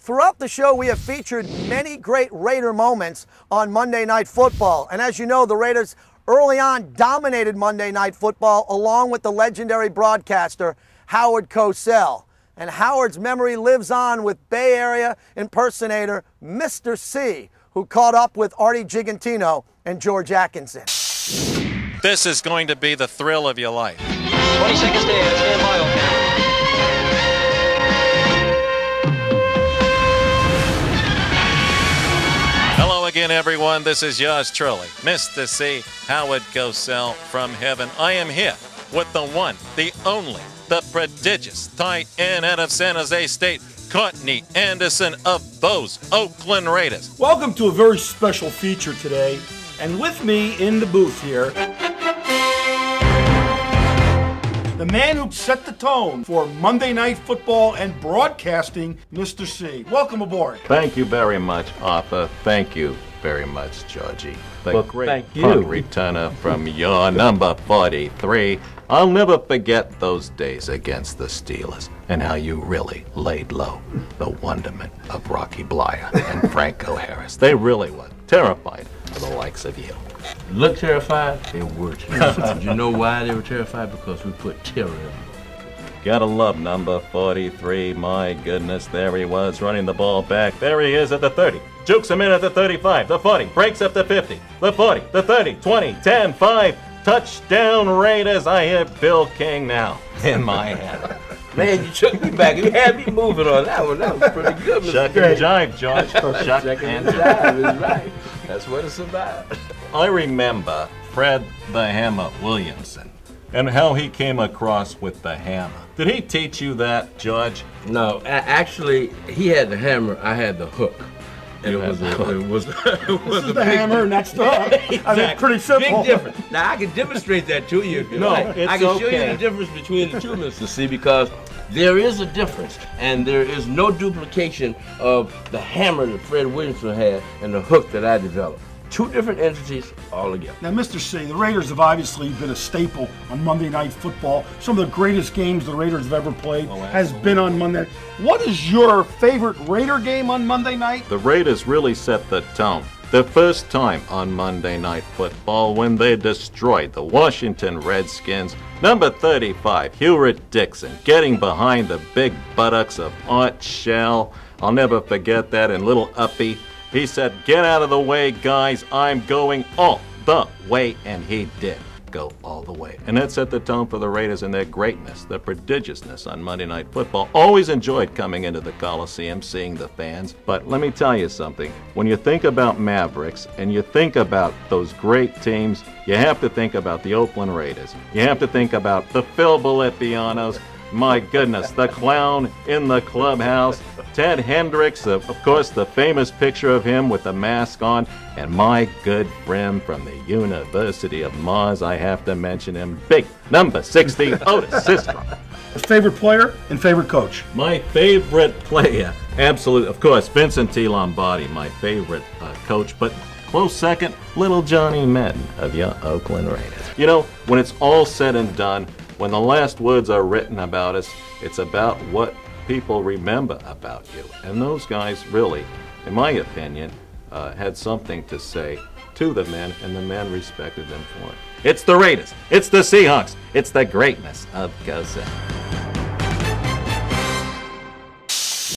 throughout the show, we have featured many great Raider moments on Monday Night Football. And as you know, the Raiders early on dominated Monday Night Football along with the legendary broadcaster, Howard Cosell. And Howard's memory lives on with Bay Area impersonator Mr. C, who caught up with Artie Gigantino and George Atkinson. This is going to be the thrill of your life. 20 seconds to air. Stand by, okay. Hello again, everyone. This is yours truly, Mr. C Howard Cosell from heaven. I am here with the one, the only, the prodigious tight end out of San Jose State, Courtney Anderson of those Oakland Raiders. Welcome to a very special feature today, and with me in the booth here, the man who set the tone for Monday Night Football and broadcasting, Mr. C. Welcome aboard. Thank you very much, Arthur. Thank you very much, Georgie. The great thank you. punt returner from your number 43. I'll never forget those days against the Steelers and how you really laid low the wonderment of Rocky Blyer and Franco Harris. They really were terrified of the likes of you. Look terrified? They were terrified. You know why they were terrified? Because we put terror in them. Gotta love number 43. My goodness, there he was running the ball back. There he is at the 30. Jukes him in at the 35, the 40, breaks up the 50, the 40, the 30, 20, 10, 5. Touchdown Raiders. I hear Bill King now in my head. Man, you took me back. You had me moving on that one. That was pretty good. Shuck and jive, George. Shuck and jive is right. That's what it's about. I remember Fred the Hammer Williamson and how he came across with the hammer. Did he teach you that, George? No, actually, he had the hammer. I had the hook. And it was the hammer and that's the hook. Exactly. I mean, pretty simple. Big difference. Now, I can demonstrate that to you if you like. It's I can show okay. you the difference between the two, Mr. C, because there is a difference, and there is no duplication of the hammer that Fred Williamson had and the hook that I developed. Two different entities all together. Now, Mr. C, the Raiders have obviously been a staple on Monday Night Football. Some of the greatest games the Raiders have ever played has been on Monday. What is your favorite Raider game on Monday night? The Raiders really set the tone. The first time on Monday Night Football when they destroyed the Washington Redskins. Number 35, Hewlett Dixon, getting behind the big buttocks of Art Shell. I'll never forget that, and little Uppy. He said, "Get out of the way, guys. I'm going all the way." And he did go all the way. And that set the tone for the Raiders and their greatness, their prodigiousness on Monday Night Football. Always enjoyed coming into the Coliseum, seeing the fans. But let me tell you something. When you think about Mavericks and you think about those great teams, you have to think about the Oakland Raiders. You have to think about the Phil Bolipianos. My goodness, the clown in the clubhouse. Ted Hendricks, of course, the famous picture of him with the mask on. And my good friend from the University of Mars, I have to mention him, big number 60, Otis Sistrom. Favorite player and favorite coach? My favorite player, absolutely, of course, Vincent T. Lombardi, my favorite coach. But close second, little Johnny Madden of your Oakland Raiders. You know, when it's all said and done, when the last words are written about us, it's about what people remember about you. And those guys really, in my opinion, had something to say to the men, and the men respected them for it. It's the Raiders. It's the Seahawks. It's the greatness of Cosell.